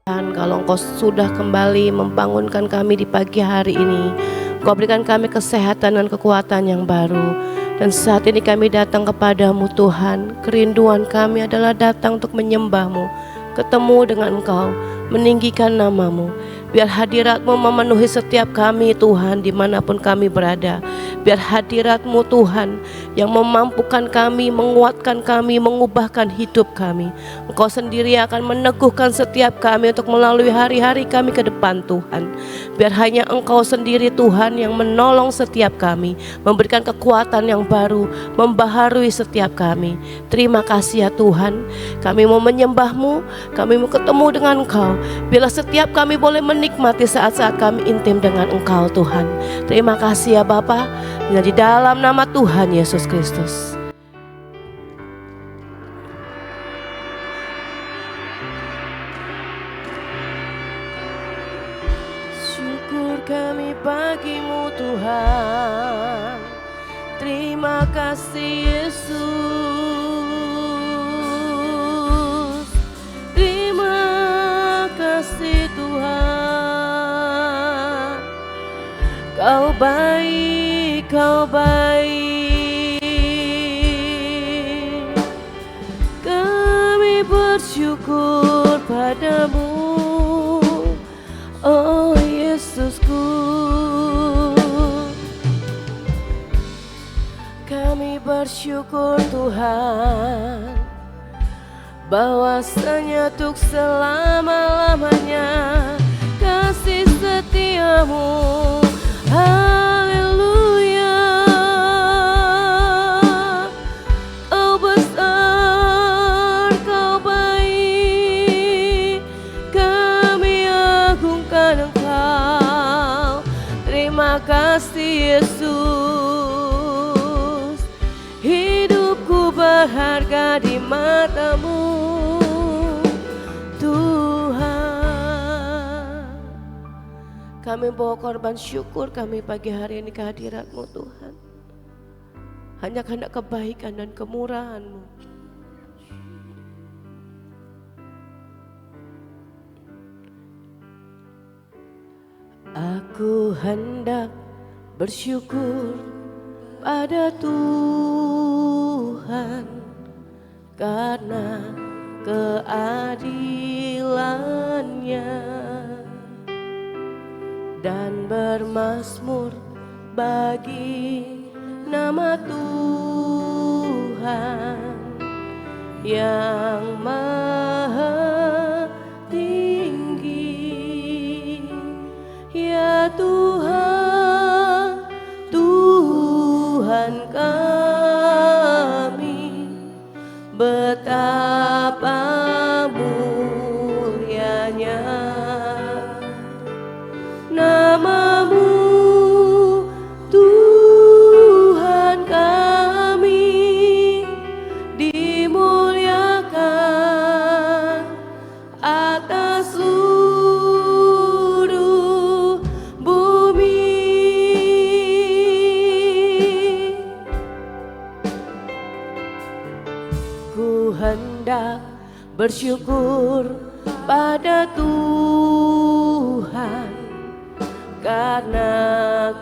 Tuhan, kalau Engkau sudah kembali membangunkan kami di pagi hari ini, Engkau berikan kami kesehatan dan kekuatan yang baru. Dan saat ini kami datang kepadamu Tuhan. Kerinduan kami adalah datang untuk menyembah-Mu, ketemu dengan Engkau, meninggikan nama-Mu. Biar hadirat-Mu memenuhi setiap kami Tuhan, dimanapun kami berada. Biar hadirat-Mu Tuhan yang memampukan kami, menguatkan kami, mengubahkan hidup kami. Engkau sendiri akan meneguhkan setiap kami untuk melalui hari-hari kami ke depan Tuhan. Biar hanya Engkau sendiri Tuhan yang menolong setiap kami, memberikan kekuatan yang baru, membaharui setiap kami. Terima kasih ya Tuhan, kami mau menyembah-Mu, kami mau ketemu dengan Engkau. Bila setiap kami boleh menikmati saat-saat kami intim dengan Engkau Tuhan. Terima kasih ya Bapa, di dalam nama Tuhan Yesus Kristus. Syukur kami bagimu Tuhan. Terima kasih Yesus. Terima kasih Tuhan. Kau baik, Kau baik. Kami bersyukur padamu, oh Yesusku. Kami bersyukur Tuhan, bahwasanya untuk selama-lamanya kasih setiamu. Haleluya. Kau besar, Kau baik. Kami agungkan Engkau. Terima kasih Yesus. Hidupku berharga di mata-Mu Tuhan. Kami bawa korban syukur kami pagi hari ini kehadirat-Mu Tuhan. Hanya karena kebaikan dan kemurahan-Mu. Aku hendak bersyukur pada Tuhan karena keadilan-Nya, dan bermazmur bagi nama Tuhan yang maha tinggi. Ya Tuhan, Tuhan kami, betapa mulianya nama-Mu Tuhan kami, dimuliakan atas seluruh bumi. Ku hendak bersyukur pada Tuhan karena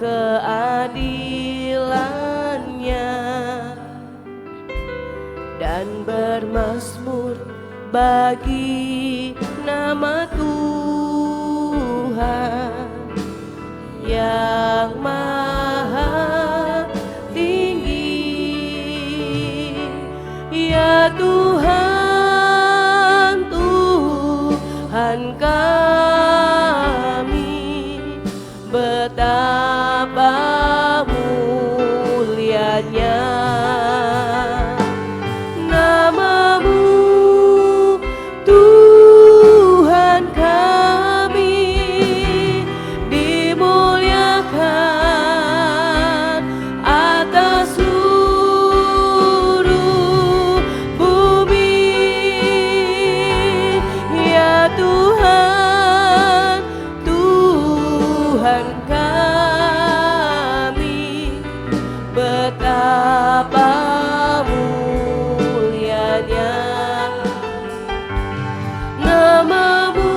keadilan-Nya, dan bermazmur bagi nama Tuhan yang maha tinggi. Ya Tuhan, Tuhan kami, betapa mulianya nama-Mu Tuhan kami, dimuliakan atas seluruh bumi. Ya Tuhan, Tuhan kami, betapa mulianya nama-Mu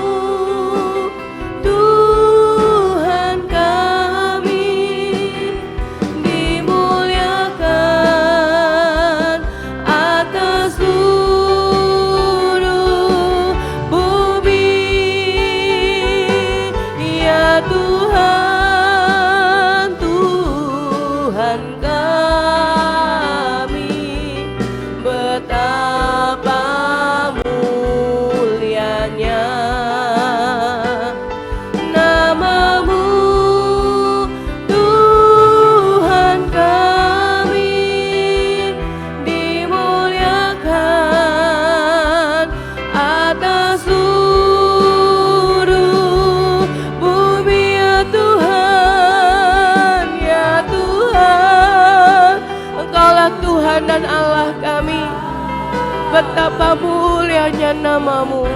betapa mulianya nama-Mu.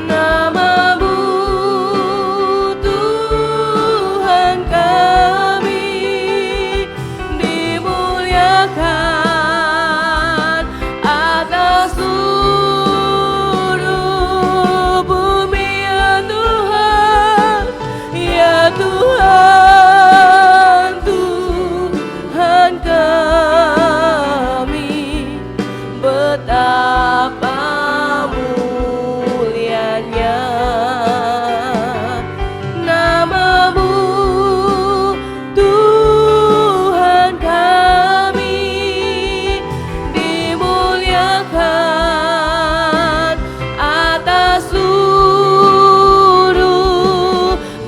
Nama-Mu Tuhan kami dimuliakan atas seluruh bumi ya Tuhan, ya Tuhan, Tuhan kami, betapa mulianya nama-Mu Tuhan kami, dimuliakan atas seluruh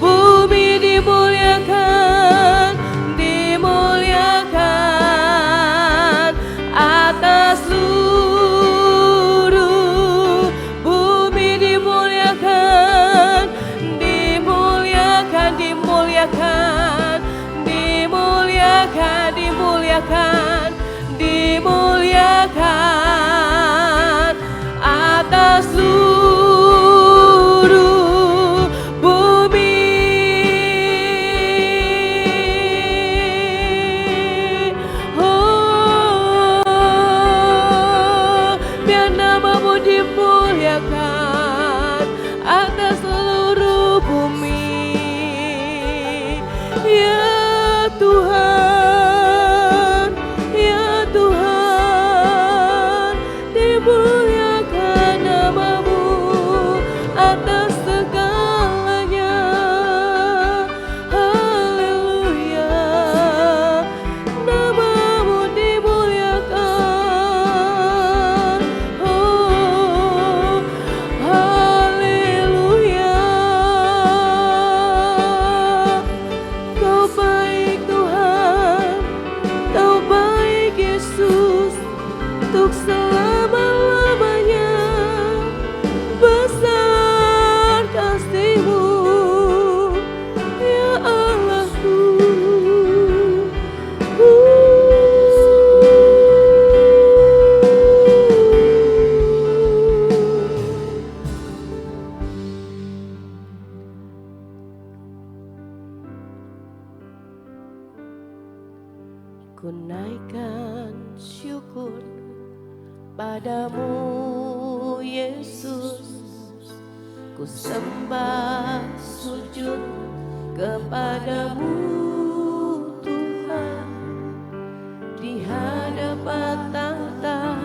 bumi, dimuliakan, dimuliakan atas seluruh bumi, dimuliakan, dimuliakan, dimuliakan, dimuliakan, dimuliakan, dimuliakan atas seluruh bumi. Oh, biar nama-Mu dimuliakan atas seluruh bumi, ya Tuhan, ya Tuhan, dimuliakan nama-Mu atas segalanya. Haleluya, nama-Mu dimuliakan. Oh, haleluya. Kau baik Tuhan, Kau baik Yesus, untuk selama-lamanya. Besar kasih-Mu, ya Allahku. Ku naikkan syukur padamu Yesus, ku sembah sujud kepadamu Tuhan, di hadapan tahta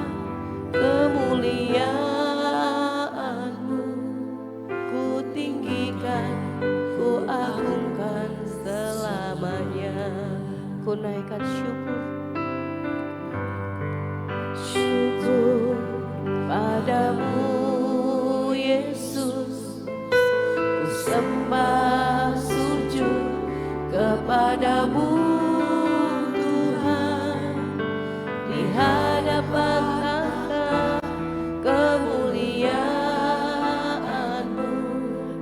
kemuliaan-Mu. Ku tinggikan, ku agungkan selamanya. Ku naikkan syukur padamu Yesus, ku sembah sujud kepadamu Tuhan, di hadapan tahta kemuliaan-Mu.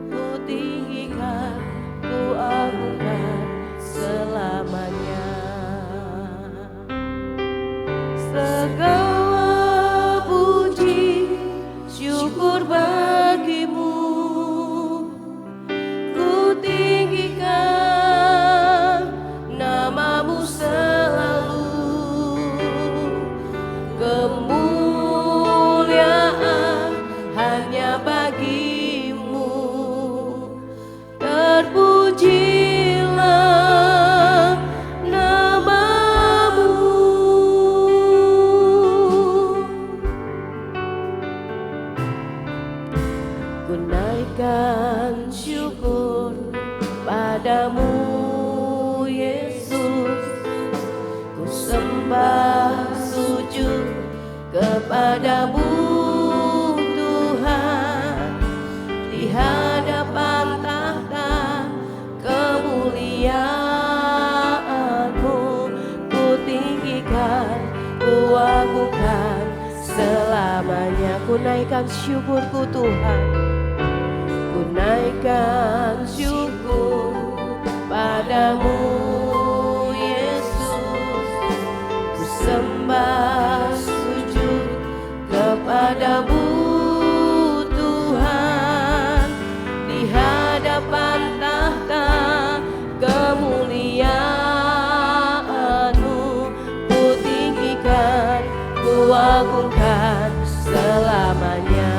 Ku tinggikan, ku agungkan selamanya. Segala puji syukur bagi-Mu, ku tinggikan nama-Mu selalu. Kemuliaan hanya bagi-Mu, terpujilah nama-Mu. Ku naikkan syukur padamu Yesus, ku sembah sujud kepadamu Tuhan, di hadapan tahta kemuliaan-Mu. Ku tinggikan, ku agungkan selamanya. Ku naikkan syukurku Tuhan, ku naikkan syukur padamu Yesus, kepadamu Tuhan, di hadapan tahta kemuliaan-Mu, ku tinggikan, ku agungkan selamanya.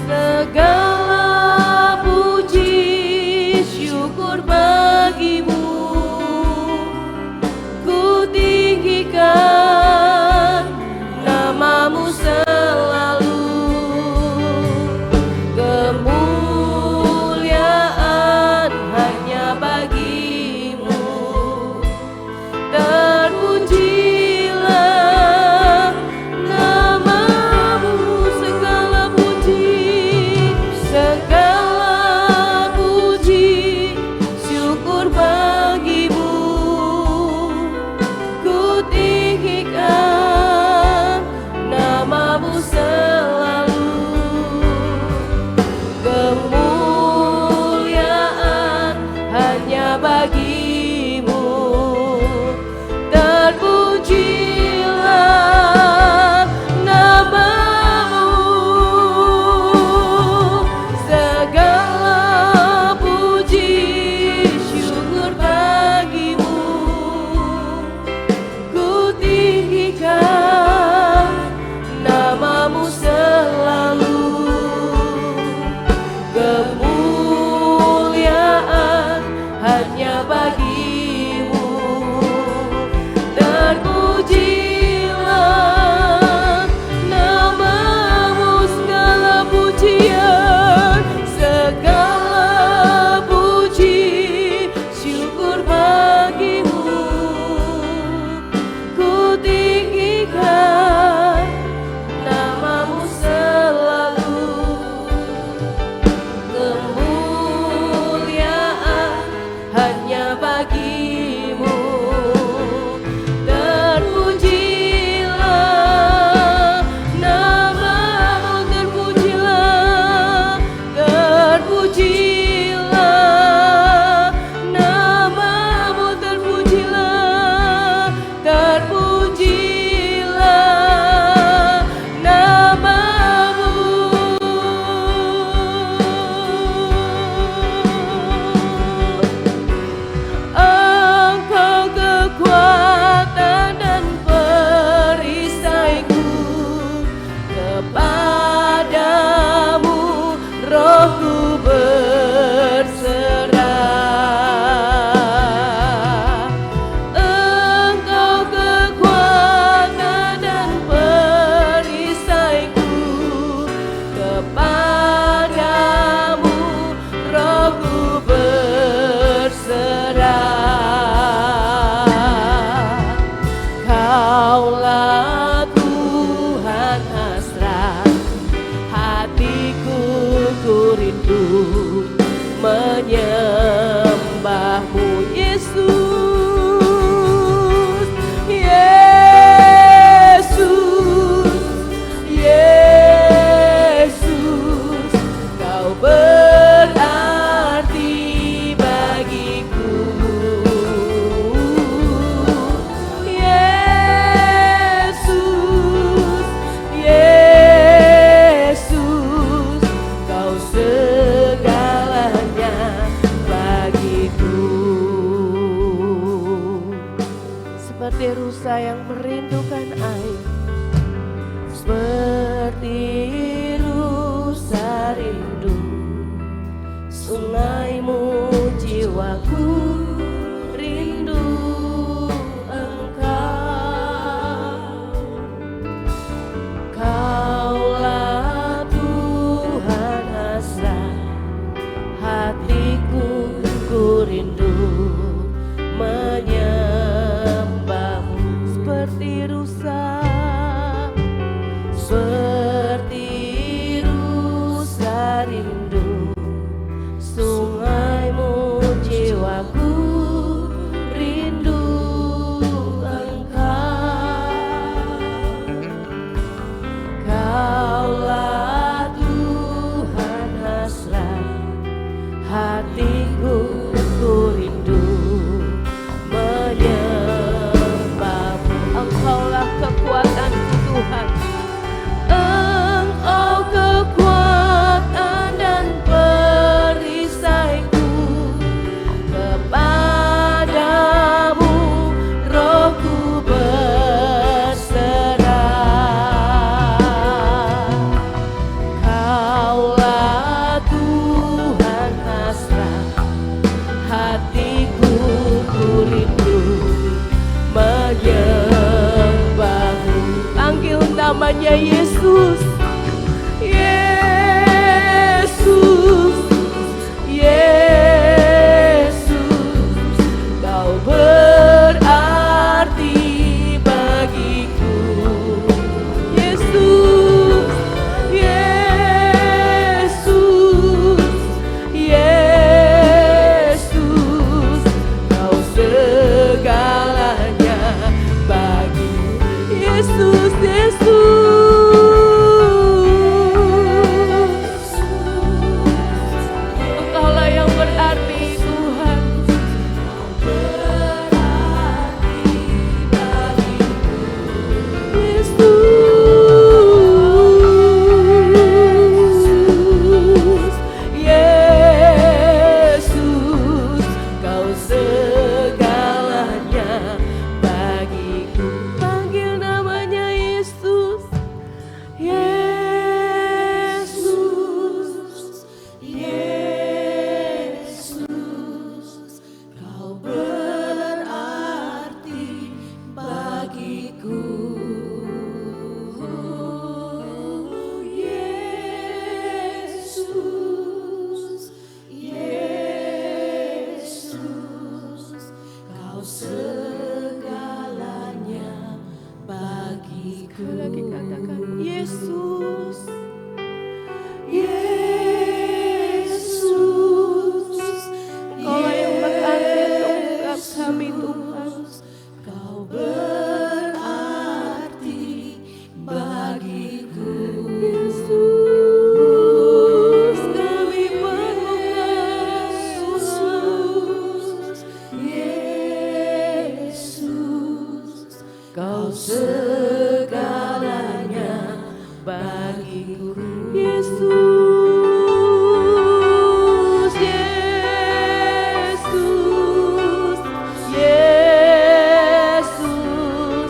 Segala puji syukur bagimu, ku tinggikan namamu selalu. Kemuliaan hanya bagimu, terpujilah namamu. Segala puji syukur bagimu, ku tinggikan namamu selalu. Kemuliaan hanya bagimu, terpujilah namamu. Segala puji syukur bagimu, ku tinggikan namamu selalu. Kemuliaan hanya bagimu, terpujilah namamu. Segala pujian, segala puji syukur bagimu, ku tinggikan namamu selalu. Kemuliaan hanya bagimu, terpujilah namamu. Terpujilah, terpujilah namamu. Terpujilah, terpujilah namamu. Engkau kekuatan dan perisaiku, kepadamu rohku berserah. Engkau kekuatan dan perisaiku, kepadamu rohku berserah. Kaulah Tuhan hasrat hatiku, ku rindu menyembahmu Yesus. Yesus, Yesus, kau berarti bagiku. Yesus, Yesus, kau segalanya bagiku. Seperti rusa yang merindukan air, seperti rusa rindu sungaimu, jiwaku rindu Engkau. Kaulah Tuhan hasrat hatiku, ku rindu menyembahmu. Seperti rusa, seperti rusa rindu sungaimu, jiwaku menyembahmu. Panggil namanya Yesus, Yesus, Yesus, Kau berarti bagiku. Yesus, Yesus, Yesus, Kau segalanya bagi. Yesus, Yesus. Engkaulah yang berarti Tuhan. Yesus, Yesus, Kau segalanya bagiku. Panggil namanya Yesus, Yesus, Yesus, Kau berarti bagiku. Yesus, Yesus, Kau segalanya bagiku. Lagi katakan Yesus, Yesus, Engkaulah yang berarti untuk kami Tuhan. Kau berarti bagiku. Yesus, kami perlukan Yesus, Yesus, Kau segalanya bagiku. Yesus, Yesus, Yesus,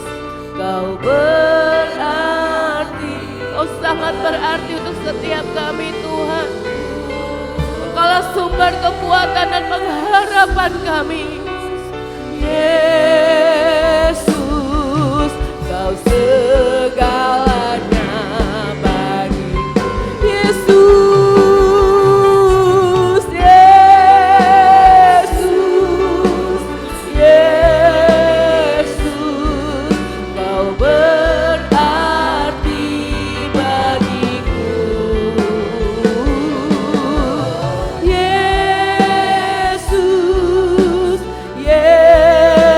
Kau berarti, Kau sangat berarti untuk setiap kami Tuhan. Engkaulah sumber kekuatan dan pengharapan kami. Yesus, Kau segalanya bagiku. Yesus, Yesus, Yesus, Kau berarti bagiku. Yesus, Yesus,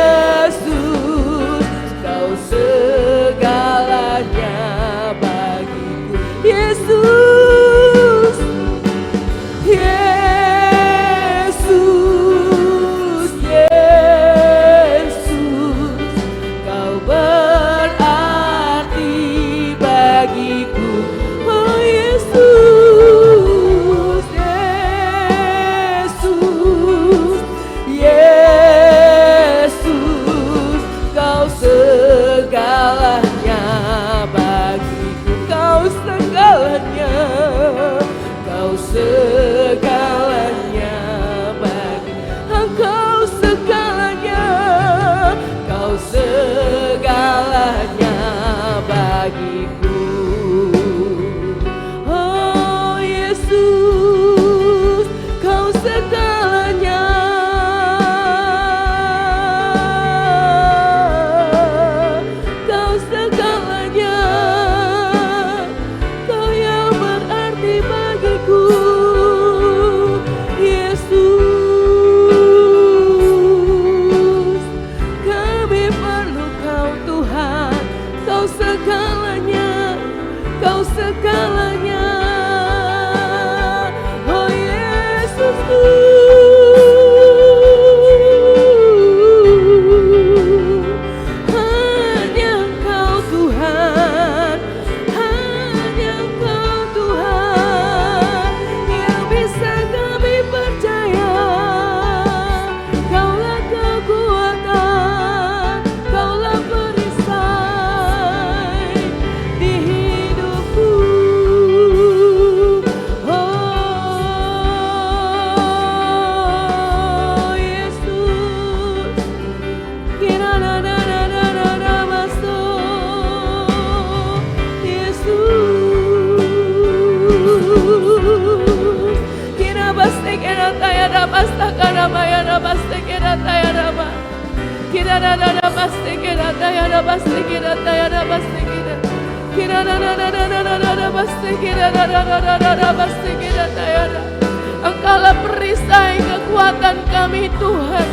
Engkaulah perisai kekuatan kami Tuhan.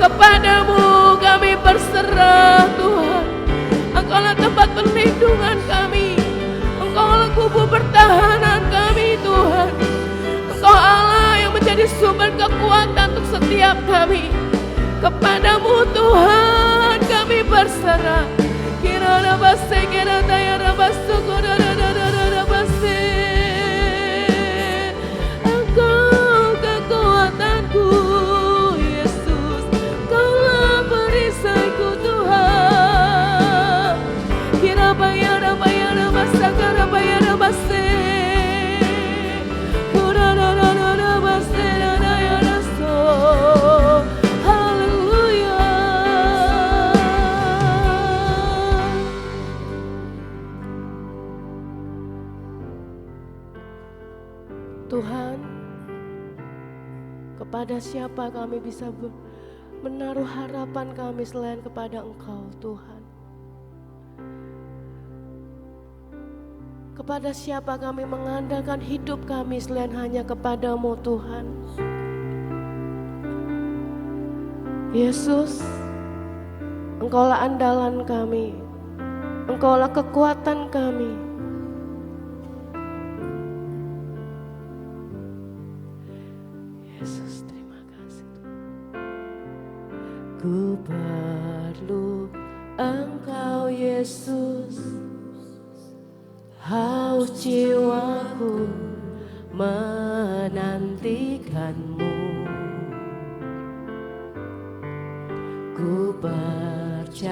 Kepadamu kami berserah Tuhan. Engkaulah tempat perlindungan kami. Engkaulah kubu pertahanan kami Tuhan. Engkau Allah yang menjadi sumber kekuatan untuk setiap kami. Kepadamu Tuhan kami berserah. Kirana base kira daya basu kodara base. Engkau kekuatanku Yesus. Kaulah perisaiku Tuhan. Kira bayar masa kara bayar base. Tuhan, kepada siapa kami bisa menaruh harapan kami selain kepada Engkau Tuhan? Kepada siapa kami mengandalkan hidup kami selain hanya kepadamu Tuhan? Yesus, Engkaulah andalan kami, Engkaulah kekuatan kami. Yesus, terima kasih. Ku perlu Engkau Yesus, haus jiwaku menantikanmu. Ku percaya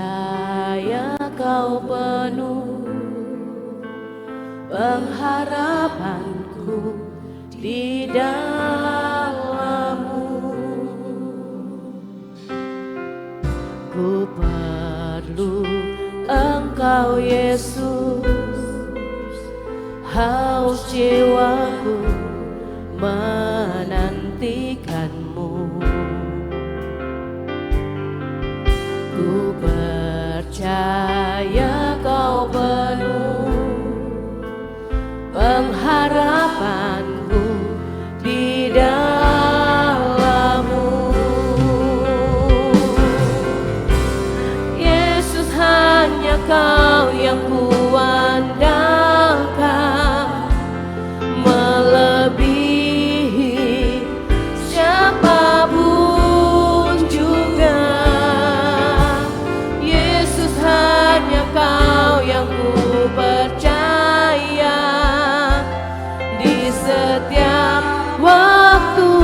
Kau penuh pengharapanku di dalam-Mu. Ku perlu Engkau Yesus, haus jiwaku menantikanmu. Ku percaya Kau penuh pengharapanku di dalam-Mu. Yesus, hanya Kau yang kuandalkan, melebihi siapapun juga. Yesus, hanya Kau yang ku percaya di setiap waktu.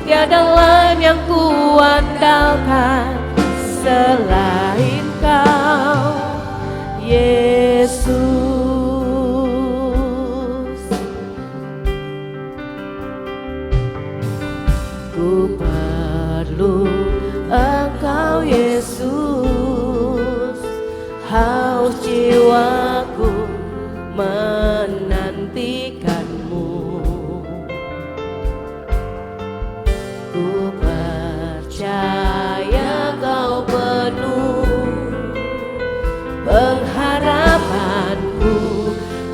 Tiada lain yang ku andalkan selain Kau Yesus. Ku perlu Engkau Yesus, haus jiwaku menantikanmu. Ku percaya Kau penuh pengharapanku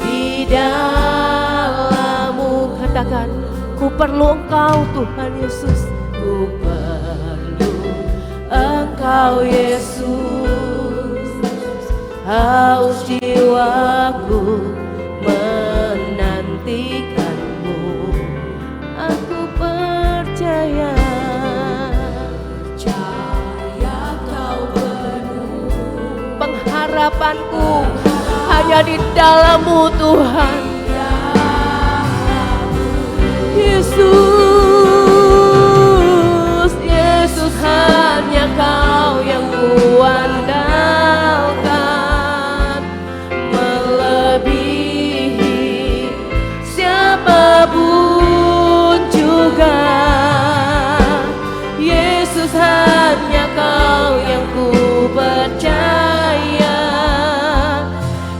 di dalam-Mu. Katakan, ku perlu Engkau Tuhan Yesus. Ku perlu Engkau Yesus, haus jiwaku menantikanmu. Aku percaya Kau penuh pengharapanku hanya di dalam-Mu Tuhan Yesus. Yesus, hanya Kau yang kuandalkan, melebihi siapapun juga. Yesus, hanya Kau yang ku percaya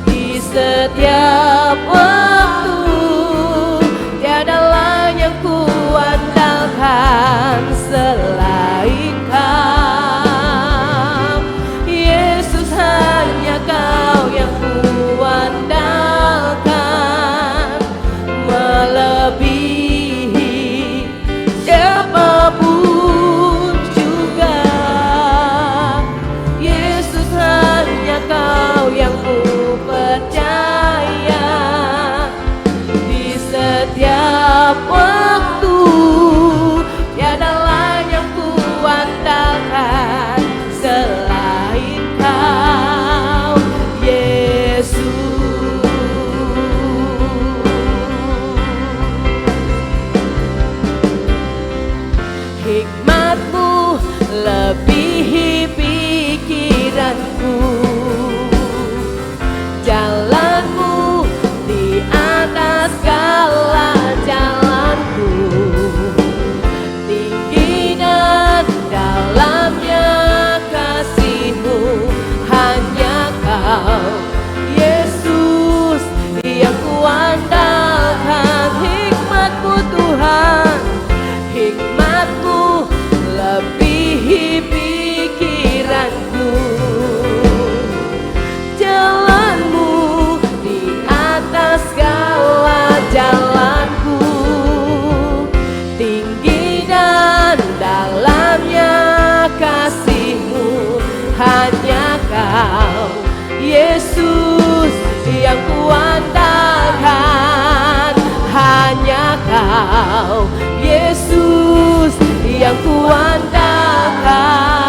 di setiap waktu. Tiada lain yang ku andalkan selain lebihi pikiranku. Jalanmu di atas segala jalanku, tinggi dan dalamnya kasih-Mu. Hanya Kau Yesus yang kuandalkan. Hikmat-Mu Tuhan, hikmat-Mu lebihi pikiranku. Jalan-Mu di atas segala jalanku, tinggi dan dalamnya kasih-Mu. Hanya Kau Yesus yang kuandalkan. Hanya Kau Yesus yang kuandalkan.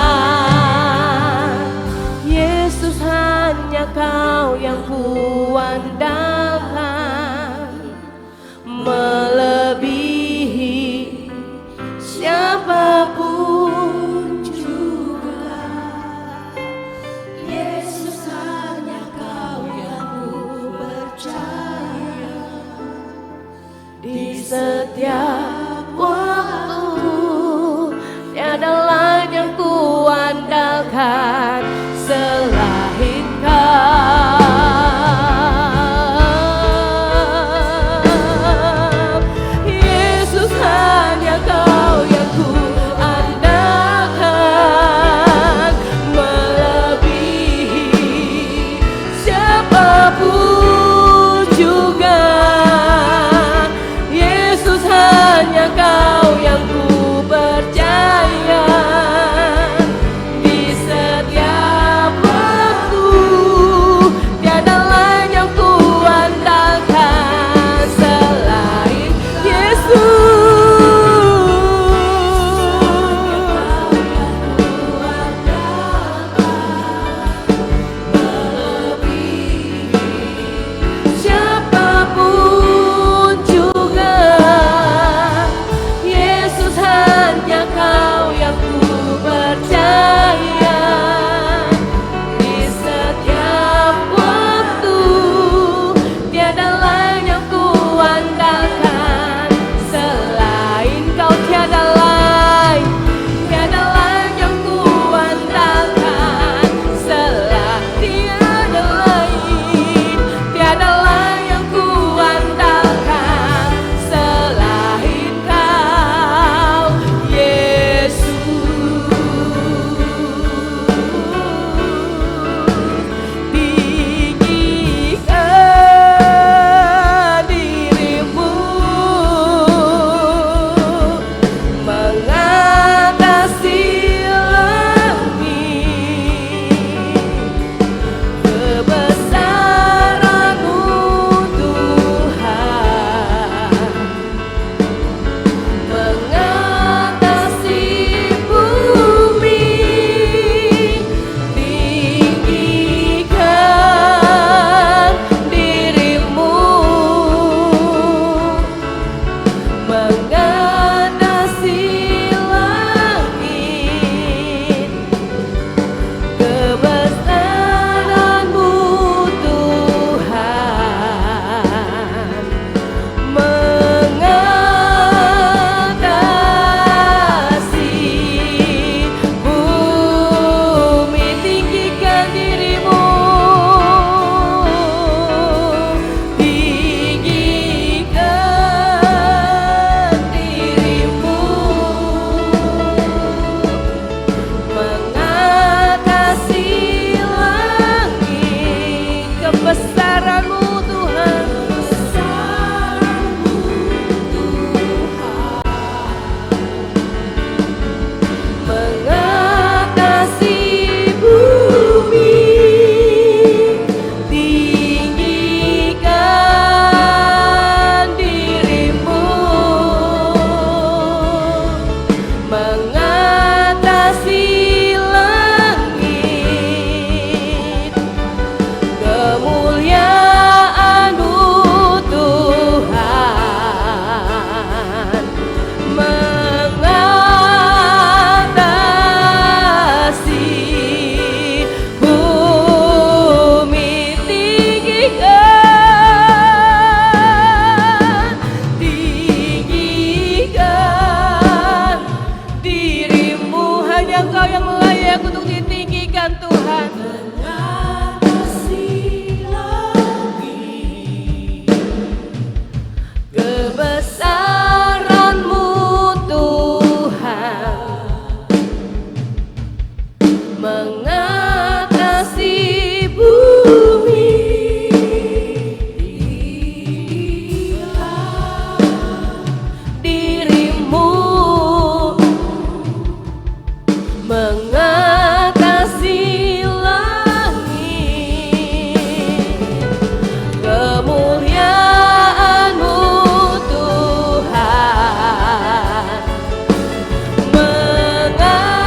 Engkau yang layak untuk ditinggikan Tuhan. Kebesaran-Mu Tuhan mengatasi bumi. Dirimu mengatasi langit. Kemuliaan-Mu Tuhan mengatasi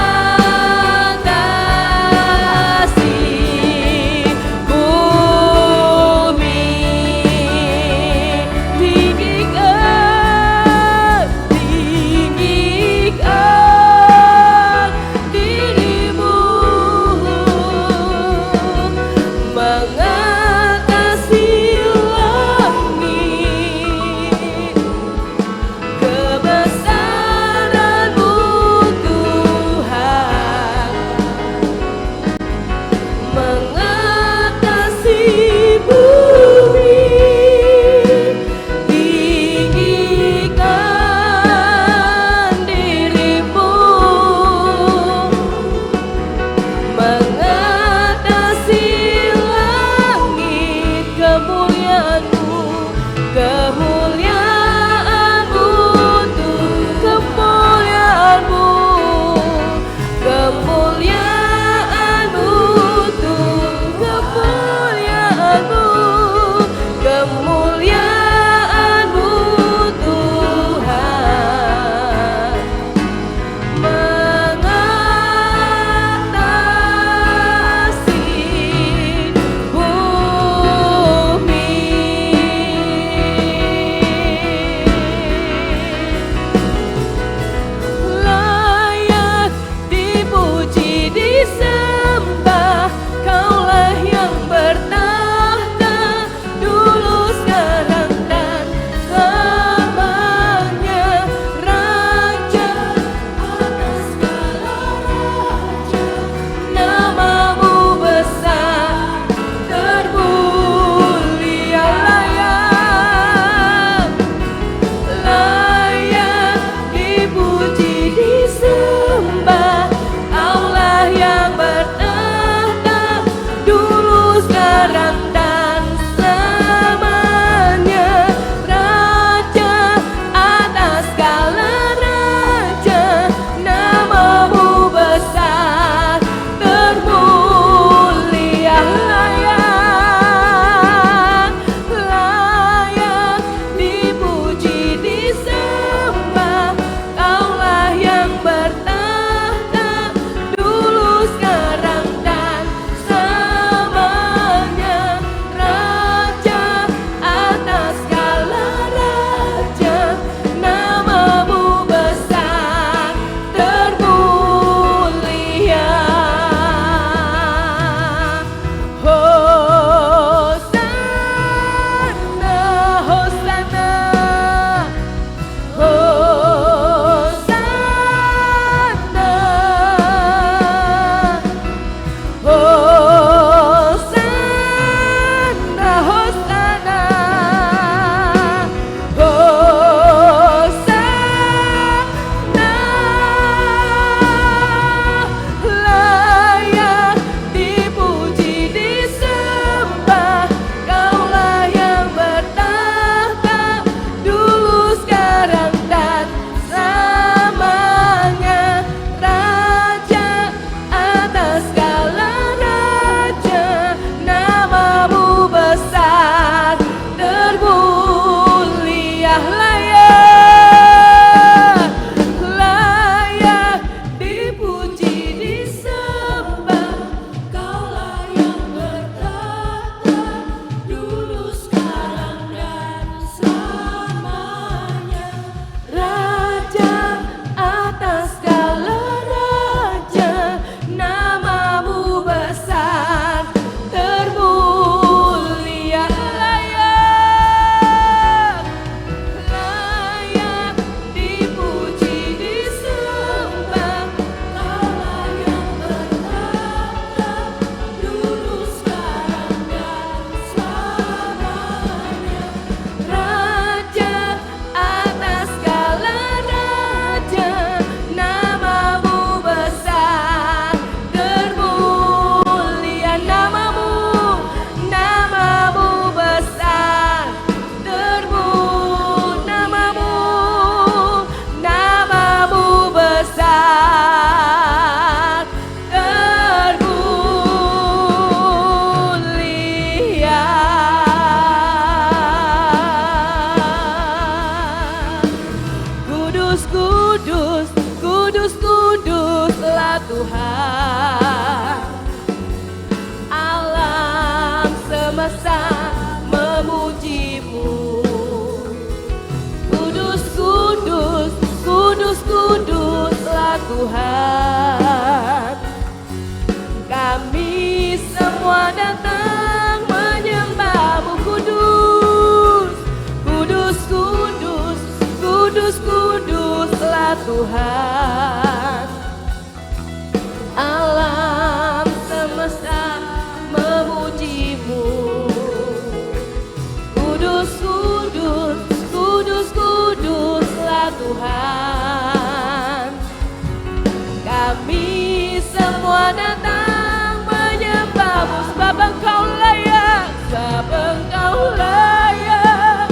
Kami semua datang menyembahmu sebab Engkau layak, sebab Engkau layak.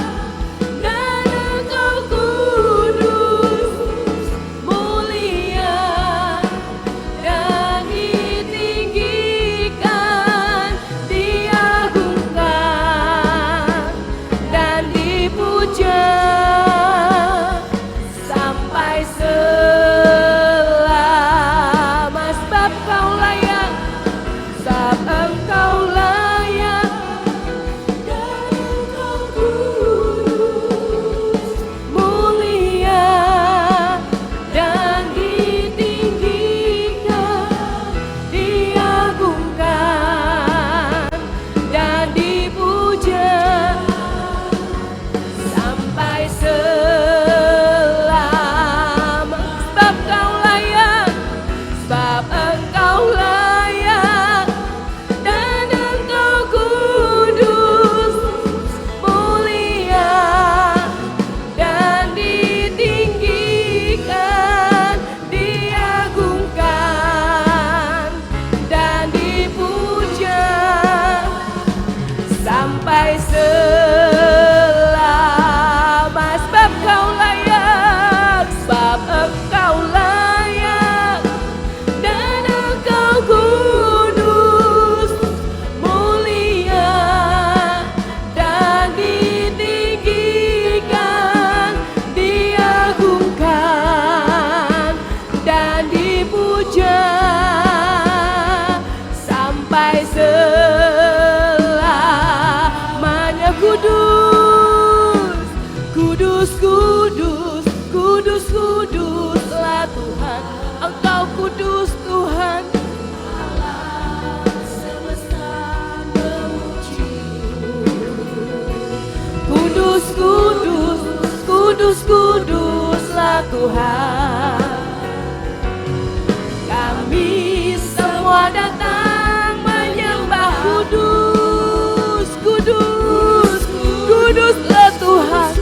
Dan Engkau kudus, mulia, dan ditinggikan, diagungkan, dan dipuja sampai selama. Sebab Kau layak, sebab Engkau layak. Dan Engkau kudus, mulia, dan ditinggikan, diagungkan, dan dipuja sampai selama. Sebab Kau layak, sebab Engkau layak. Dan Engkau kudus, mulia, dan ditinggikan, diagungkan, dan dipuja sampai selama. Sebab Kau layak, sebab Engkau layak. Dan Engkau kudus, mulia, dan ditinggikan, diagungkan, dan dipuja sampai selamanya. Kudus, kudus, kudus, kudus, kuduslah Tuhan. Engkau kudus Tuhan. Alam semesta memuji-Mu. Kudus, kudus, kudus, kuduslah Tuhan. Kami semua datang menyembah. Kudus, kudus, kuduslah Tuhan.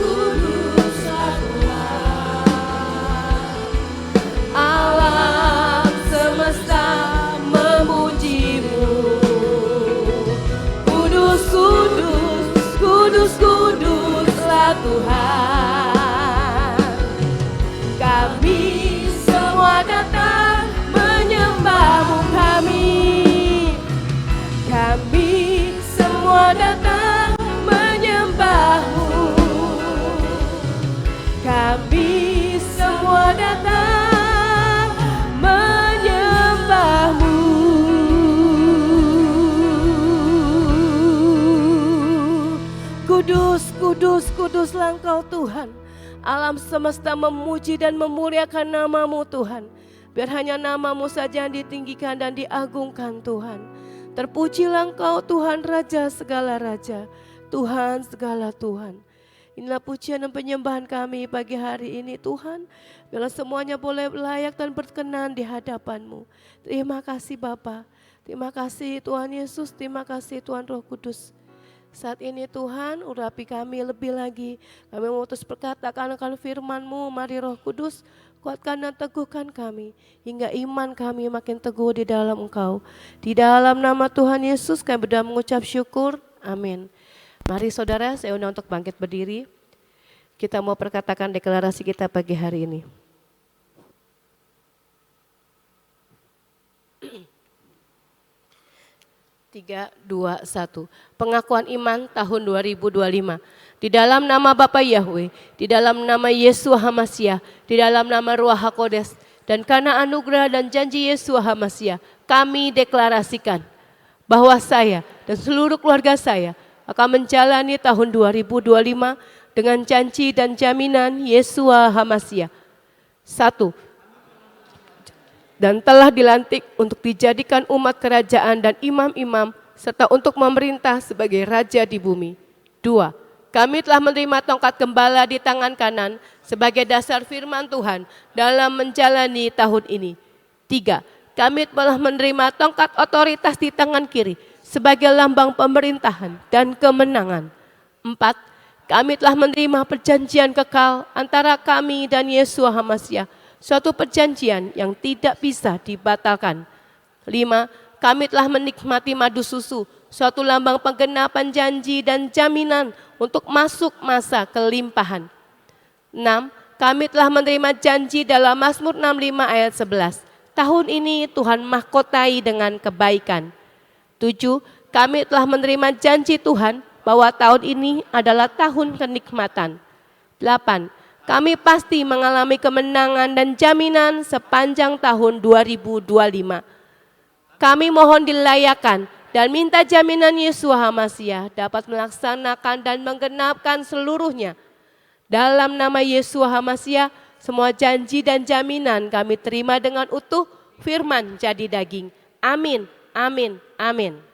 Alam semesta memuji-Mu. Kudus, kudus, kudus, kuduslah Tuhan. Kami semua datang menyembah-Mu. Kami semua datang menyembah-Mu. Kami semua datang menyembah-Mu. Kudus, kudus, kuduslah Engkau Tuhan. Alam semesta memuji dan memuliakan nama-Mu Tuhan. Biar hanya nama-Mu saja yang ditinggikan dan diagungkan Tuhan. Terpujilah Engkau Tuhan, Raja segala Raja, Tuhan segala Tuhan. Inilah pujian dan penyembahan kami pagi hari ini Tuhan. Biarlah semuanya boleh layak dan berkenan di hadapan-Mu. Terima kasih Bapa. Terima kasih Tuhan Yesus. Terima kasih Tuhan Roh Kudus. Saat ini Tuhan urapi kami lebih lagi. Kami mau terus berkatakan akan firman-Mu. Mari Roh Kudus kuatkan dan teguhkan kami. Hingga iman kami makin teguh di dalam Engkau. Di dalam nama Tuhan Yesus kami berdoa mengucap syukur. Amin. Mari saudara, saya undang untuk bangkit berdiri. Kita mau perkatakan deklarasi kita pagi hari ini. Tiga, dua, satu. Pengakuan iman tahun 2025. Di dalam nama Bapa Yahweh, di dalam nama Yesua HaMasiah, di dalam nama Ruach HaKodes, dan karena anugerah dan janji Yesua HaMasiah, kami deklarasikan bahwa saya dan seluruh keluarga saya akan menjalani tahun 2025 dengan janji dan jaminan Yesua HaMasiah. 1. Dan telah dilantik untuk dijadikan umat kerajaan dan imam-imam serta untuk memerintah sebagai raja di bumi. 2. Kami telah menerima tongkat gembala di tangan kanan sebagai dasar firman Tuhan dalam menjalani tahun ini. 3. Kami telah menerima tongkat otoritas di tangan kiri sebagai lambang pemerintahan dan kemenangan. 4. Kami telah menerima perjanjian kekal antara kami dan Yesua HaMasiah suatu perjanjian yang tidak bisa dibatalkan. 5. Kami telah menikmati madu susu, suatu lambang penggenapan janji dan jaminan untuk masuk masa kelimpahan. 6. Kami telah menerima janji dalam Mazmur 65 ayat 11. Tahun ini Tuhan mahkotai dengan kebaikan. 7. Kami telah menerima janji Tuhan bahwa tahun ini adalah tahun kenikmatan. 8. Kami pasti mengalami kemenangan dan jaminan sepanjang tahun 2025. Kami mohon dilayakan dan minta jaminan Yeshua HaMasyiah dapat melaksanakan dan menggenapkan seluruhnya. Dalam nama Yeshua HaMasyiah, semua janji dan jaminan kami terima dengan utuh, firman jadi daging. Amin, amin, amin.